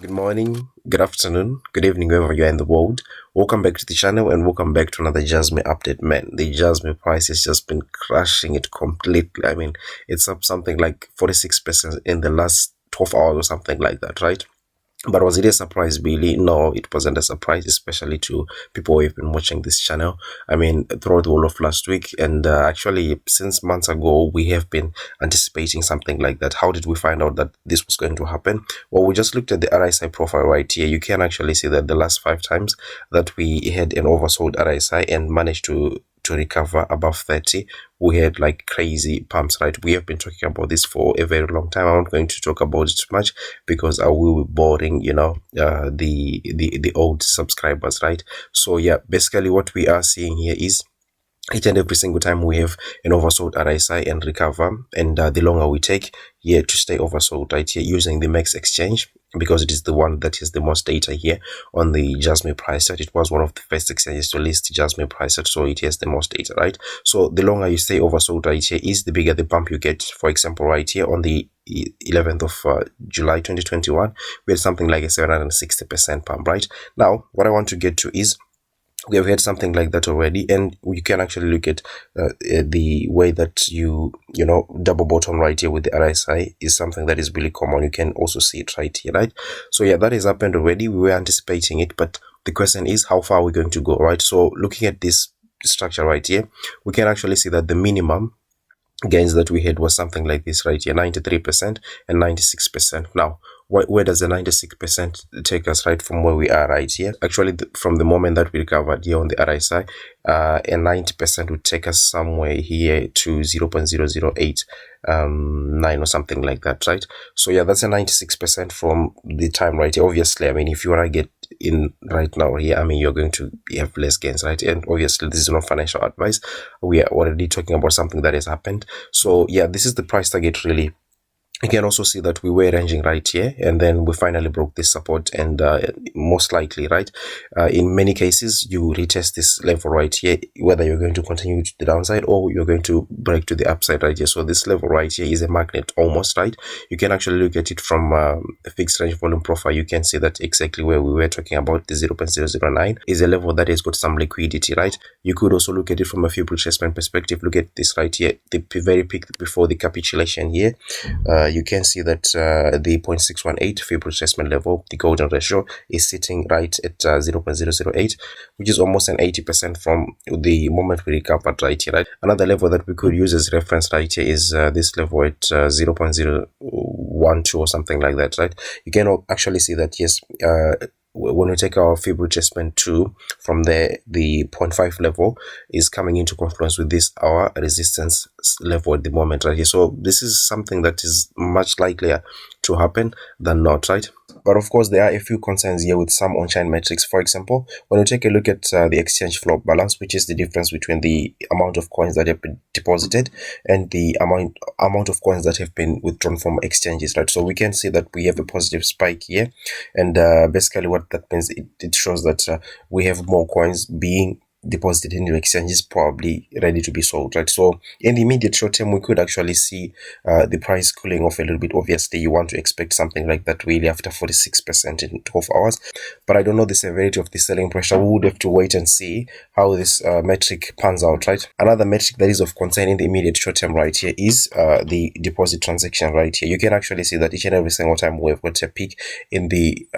Good morning, good afternoon, good evening, wherever you are in the world. Welcome back to the channel and welcome back to another Jasmy update. Man, the Jasmy price has just been crushing it completely. I mean, it's up something like 46% in the last 12 hours or something like that, right? But was it a surprise, really? No, it wasn't a surprise, especially to people who have been watching this channel. I mean, throughout the whole of last week, and actually, since months ago, we have been anticipating something like that. How did we find out that this was going to happen? Well, we just looked at the RSI profile right here. You can actually see that the last 5 times that we had an oversold RSI and managed to recover above 30, we had like crazy pumps, right? We have been talking about this for a very long time. I'm not going to talk about it too much because I will be boring, the old subscribers, right? So yeah, basically what we are seeing here is each and every single time we have an oversold RSI and recover, and the longer we take here to stay oversold, right here using the max exchange, because it is the one that has the most data here on the Jasmy price set. It was one of the first exchanges to list Jasmy price set, so it has the most data, right? So the longer you stay oversold right here is the bigger the bump you get. For example, right here on the 11th of July 2021, we had something like a 760% pump, right? Now what I want to get to is we have had something like that already, and you can actually look at the way that you double bottom right here with the RSI is something that is really common. You can also see it right here, right? So yeah, that has happened already. We were anticipating it, but the question is how far are we going to go, right? So looking at this structure right here, we can actually see that the minimum gains that we had was something like this right here, 93% and 96%. Now where does the 96% take us, right, from where we are right here? Actually, from the moment that we recovered here on the RSI, and 90% would take us somewhere here to 0.008 9 or something like that, right? So yeah, that's a 96% from the time right here. Obviously, I mean, if you want to get in right now here, I mean, you're going to have less gains, right? And obviously this is not financial advice. We are already talking about something that has happened. So yeah, this is the price target really. You can also see that we were ranging right here, and then we finally broke this support, and most likely, right, in many cases you retest this level right here, whether you're going to continue to the downside or you're going to break to the upside right here. So this level right here is a magnet almost, right? You can actually look at it from a fixed range volume profile. You can see that exactly where we were talking about, the 0.009 is a level that has got some liquidity, right? You could also look at it from a few retracement perspective. Look at this right here, the very peak before the capitulation here. You can see that the 0.618 fib retracement level, the golden ratio, is sitting right at 0.008, which is almost an 80% from the moment we recovered right here, right? Another level that we could use as reference right here is this level at 0.012 or something like that, right? You can actually see that, yes, when we take our fib retracement 2 from the 0.5 level is coming into confluence with this our resistance level at the moment right here. So this is something that is much likelier to happen than not, right? But of course, there are a few concerns here with some on-chain metrics. For example, when we take a look at the exchange flow balance, which is the difference between the amount of coins that have been deposited and the amount of coins that have been withdrawn from exchanges, right? So we can see that we have a positive spike here, and basically what that means, it shows that we have more coins being deposited in your exchanges, probably ready to be sold, right? So in the immediate short term, we could actually see the price cooling off a little bit. Obviously, you want to expect something like that really after 46% in 12 hours, but I don't know the severity of the selling pressure. We would have to wait and see how this metric pans out, right? Another metric that is of concern in the immediate short term right here is the deposit transaction right here. You can actually see that each and every single time we have got a peak in the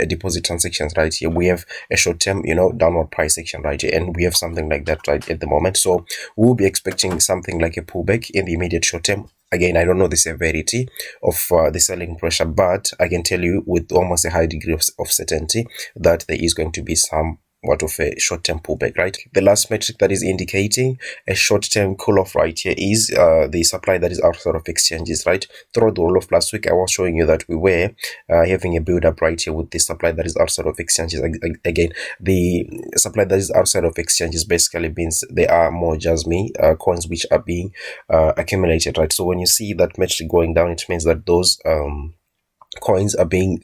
deposit transactions right here, we have a short term, downward price action right here, and we have something like that right at the moment. So we'll be expecting something like a pullback in the immediate short term. Again, I don't know the severity of the selling pressure, but I can tell you with almost a high degree of certainty that there is going to be some of a short-term pullback, right? The last metric that is indicating a short-term cool-off right here is the supply that is outside of exchanges, right? Throughout the whole of last week, I was showing you that we were having a build-up right here with the supply that is outside of exchanges. Again, the supply that is outside of exchanges basically means there are more Jasmy coins which are being accumulated, right? So when you see that metric going down, it means that those coins are being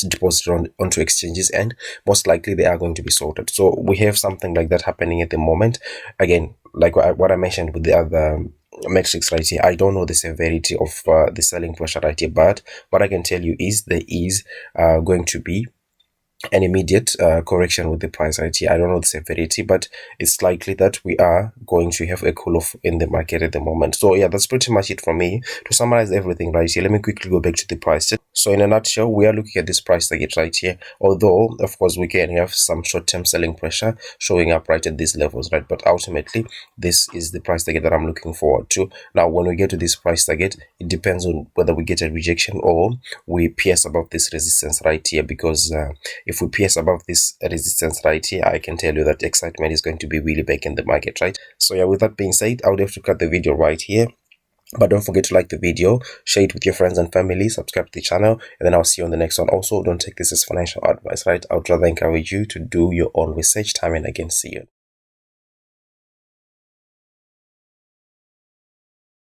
deposited onto exchanges, and most likely they are going to be sorted. So we have something like that happening at the moment. Again, like what I mentioned with the other metrics right here. I don't know the severity of the selling pressure right here, but what I can tell you is there is going to be an immediate correction with the price right here. I don't know the severity, but it's likely that we are going to have a cool off in the market at the moment. So yeah, that's pretty much it from me. To summarize everything right here, let me quickly go back to the price. So in a nutshell, we are looking at this price target right here. Although, of course, we can have some short-term selling pressure showing up right at these levels, right? But ultimately, this is the price target that I'm looking forward to. Now, when we get to this price target, it depends on whether we get a rejection or we pierce above this resistance right here, because if we pierce above this resistance right here, I can tell you that excitement is going to be really back in the market, right? So yeah, with that being said, I would have to cut the video right here. But don't forget to like the video, share it with your friends and family, subscribe to the channel, and then I'll see you on the next one. Also, don't take this as financial advice, right? I would rather encourage you to do your own research time and again. See you.